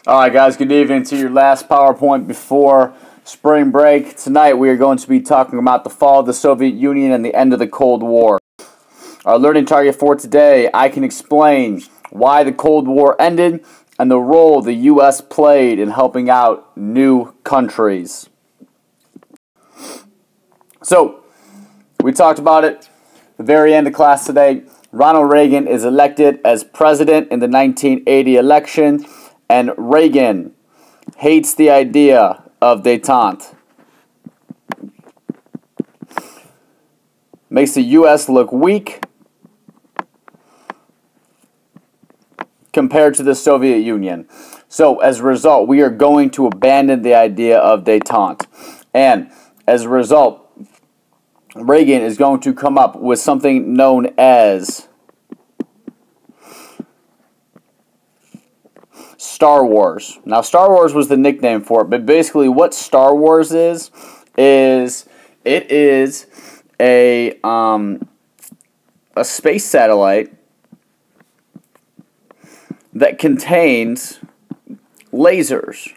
All right, guys, good evening to your last PowerPoint before spring break. Tonight we are going to be talking about the fall of the Soviet Union and the end of the Cold War. Our learning target for today, I can explain why the Cold War ended and the role the U.S. played in helping out new countries. So, we talked about it at the very end of class today. Ronald Reagan is elected as president in the 1980 election, and Reagan hates the idea of détente. Makes the U.S. look weak compared to the Soviet Union. So, as a result, we are going to abandon the idea of détente. And, as a result, Reagan is going to come up with something known as Star Wars. Now, Star Wars was the nickname for it, but basically what Star Wars is it is a space satellite that contains lasers.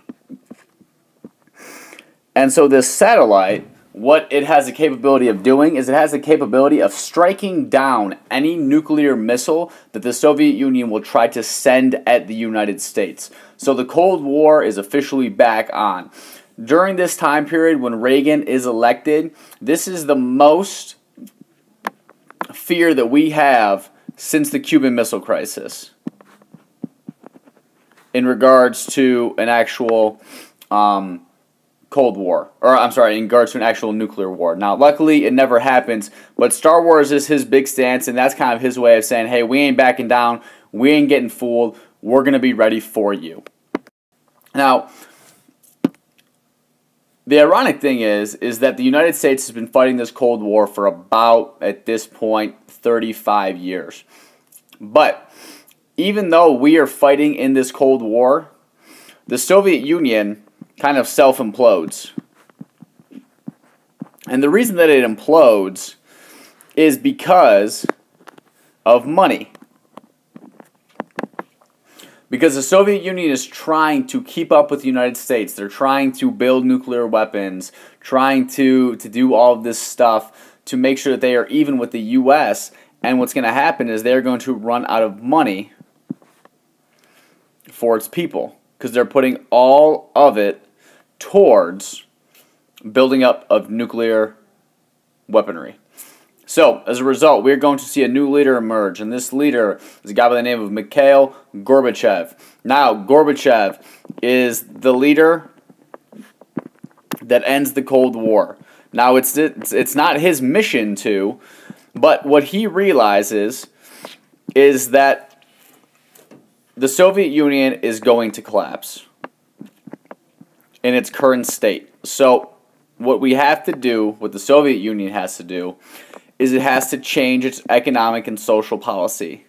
And so this satellite, what it has the capability of doing is it has the capability of striking down any nuclear missile that the Soviet Union will try to send at the United States. So the Cold War is officially back on. During this time period when Reagan is elected, this is the most fear that we have since the Cuban Missile Crisis in regards to an actual Cold War, or I'm sorry, in regards to an actual nuclear war. Now, luckily, it never happens, but Star Wars is his big stance, and that's kind of his way of saying, hey, we ain't backing down, we ain't getting fooled, we're going to be ready for you. Now, the ironic thing is that the United States has been fighting this Cold War for about, at this point, 35 years. But even though we are fighting in this Cold War, the Soviet Union kind of self-implodes. And the reason that it implodes is because of money. Because the Soviet Union is trying to keep up with the United States. They're trying to build nuclear weapons, trying to do all of this stuff to make sure that they are even with the U.S. And what's going to happen is they're going to run out of money for its people, because they're putting all of it towards building up of nuclear weaponry. So, as a result, we're going to see a new leader emerge, and this leader is a guy by the name of Mikhail Gorbachev. Now, Gorbachev is the leader that ends the Cold War. Now, it's not his mission to, but what he realizes is that the Soviet Union is going to collapse in its current state. So what we have to do, what the Soviet Union has to do, is it has to change its economic and social policy.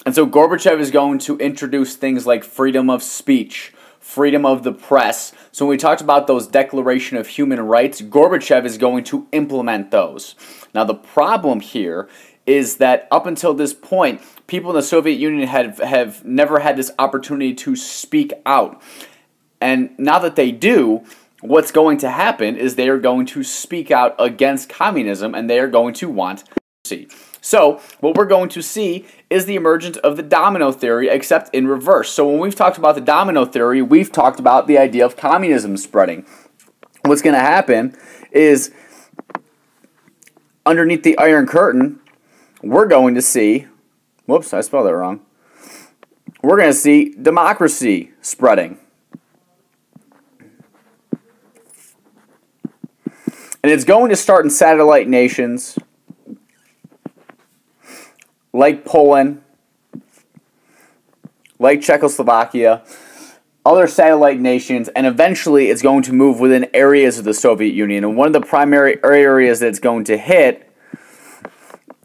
And so Gorbachev is going to introduce things like freedom of speech, freedom of the press. So when we talked about those Declaration of Human Rights, Gorbachev is going to implement those. Now the problem here is that up until this point, people in the Soviet Union have never had this opportunity to speak out. And now that they do, what's going to happen is they are going to speak out against communism, and they are going to want democracy. So what we're going to see is the emergence of the domino theory, except in reverse. So when we've talked about the domino theory, we've talked about the idea of communism spreading. What's going to happen is underneath the Iron Curtain, we're going to see, whoops, I spelled that wrong. We're going to see democracy spreading. And it's going to start in satellite nations like Poland, like Czechoslovakia, other satellite nations, and eventually it's going to move within areas of the Soviet Union. And one of the primary areas that it's going to hit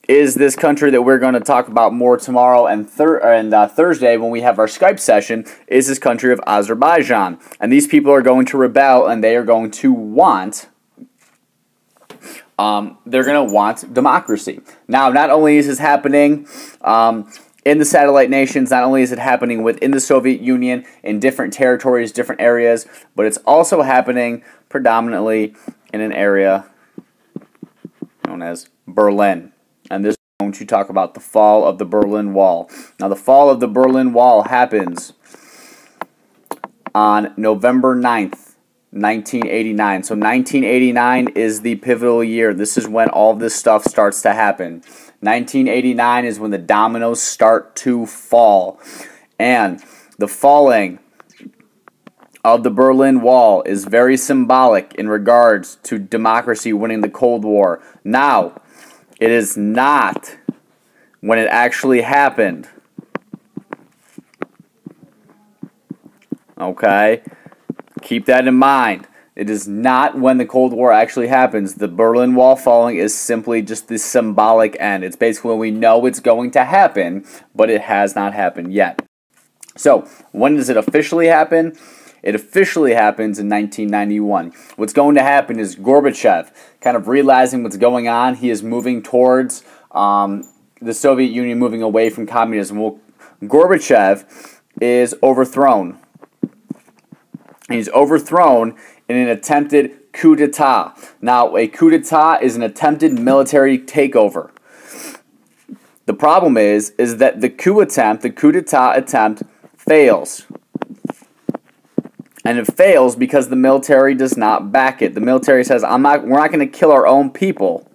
is this country that we're going to talk about more tomorrow and Thursday when we have our Skype session, is this country of Azerbaijan. And these people are going to rebel, and they are going to want they're going to want democracy. Now, not only is this happening in the satellite nations, not only is it happening within the Soviet Union in different territories, different areas, but it's also happening predominantly in an area known as Berlin. And this is going to talk about the fall of the Berlin Wall. Now, the fall of the Berlin Wall happens on November 9th, 1989. So 1989 is the pivotal year. This is when all this stuff starts to happen. 1989 is when the dominoes start to fall. And the falling of the Berlin Wall is very symbolic in regards to democracy winning the Cold War. Now, it is not when it actually happened. Okay? Keep that in mind. It is not when the Cold War actually happens. The Berlin Wall falling is simply just the symbolic end. It's basically when we know it's going to happen, but it has not happened yet. So, when does it officially happen? It officially happens in 1991. What's going to happen is Gorbachev, kind of realizing what's going on, he is moving towards the Soviet Union, moving away from communism. Well, Gorbachev is overthrown. He's overthrown in an attempted coup d'etat. Now, a coup d'etat is an attempted military takeover. The problem is that the coup d'etat attempt fails. And it fails because the military does not back it. The military says, we're not going to kill our own people.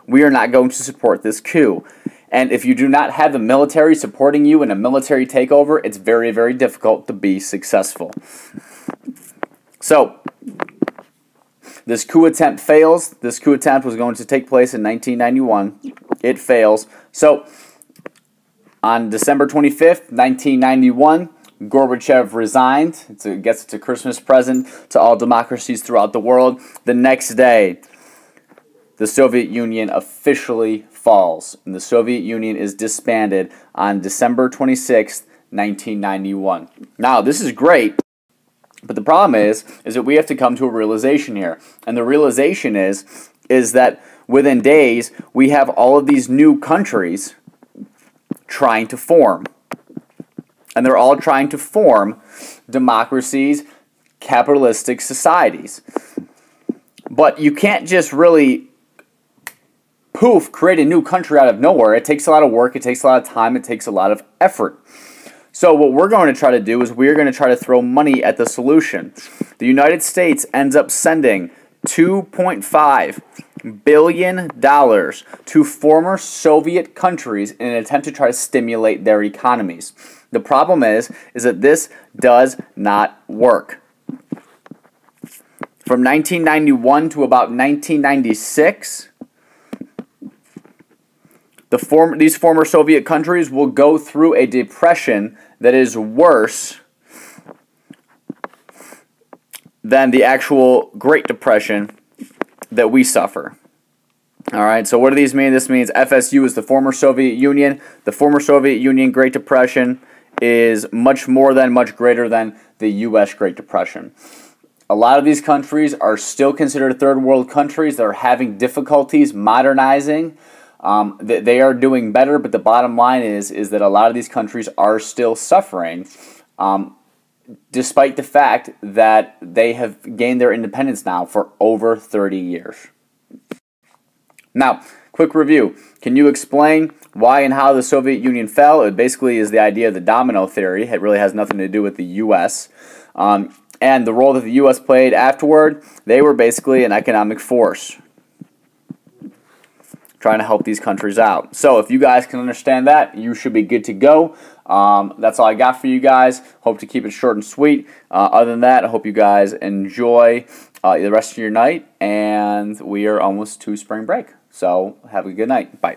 We are not going to support this coup. And if you do not have the military supporting you in a military takeover, it's very, very difficult to be successful. So, this coup attempt fails. This coup attempt was going to take place in 1991. It fails. So, on December 25th, 1991, Gorbachev resigned. I guess it's a Christmas present to all democracies throughout the world. The next day, the Soviet Union officially falls, and the Soviet Union is disbanded on December 26th, 1991. Now, this is great. But the problem is that we have to come to a realization here. And the realization is that within days, we have all of these new countries trying to form. And they're all trying to form democracies, capitalistic societies. But you can't just really, poof, create a new country out of nowhere. It takes a lot of work, it takes a lot of time, it takes a lot of effort. So what we're going to try to do is we're going to try to throw money at the solution. The United States ends up sending $2.5 billion to former Soviet countries in an attempt to try to stimulate their economies. The problem is that this does not work. From 1991 to about 1996, these former Soviet countries will go through a depression that is worse than the actual Great Depression that we suffer. All right, so what do these mean? This means FSU is the former Soviet Union. The former Soviet Union Great Depression is much greater than the U.S. Great Depression. A lot of these countries are still considered third world countries that are having difficulties modernizing. They are doing better, but the bottom line is that a lot of these countries are still suffering, despite the fact that they have gained their independence now for over 30 years. Now, quick review. Can you explain why and how the Soviet Union fell? It basically is the idea of the domino theory. It really has nothing to do with the U.S. And the role that the U.S. played afterward, they were basically an economic force trying to help these countries out. So if you guys can understand that, you should be good to go. That's all I got for you guys. Hope to keep it short and sweet. Other than that, I hope you guys enjoy the rest of your night, and we are almost to spring break. So have a good night. Bye.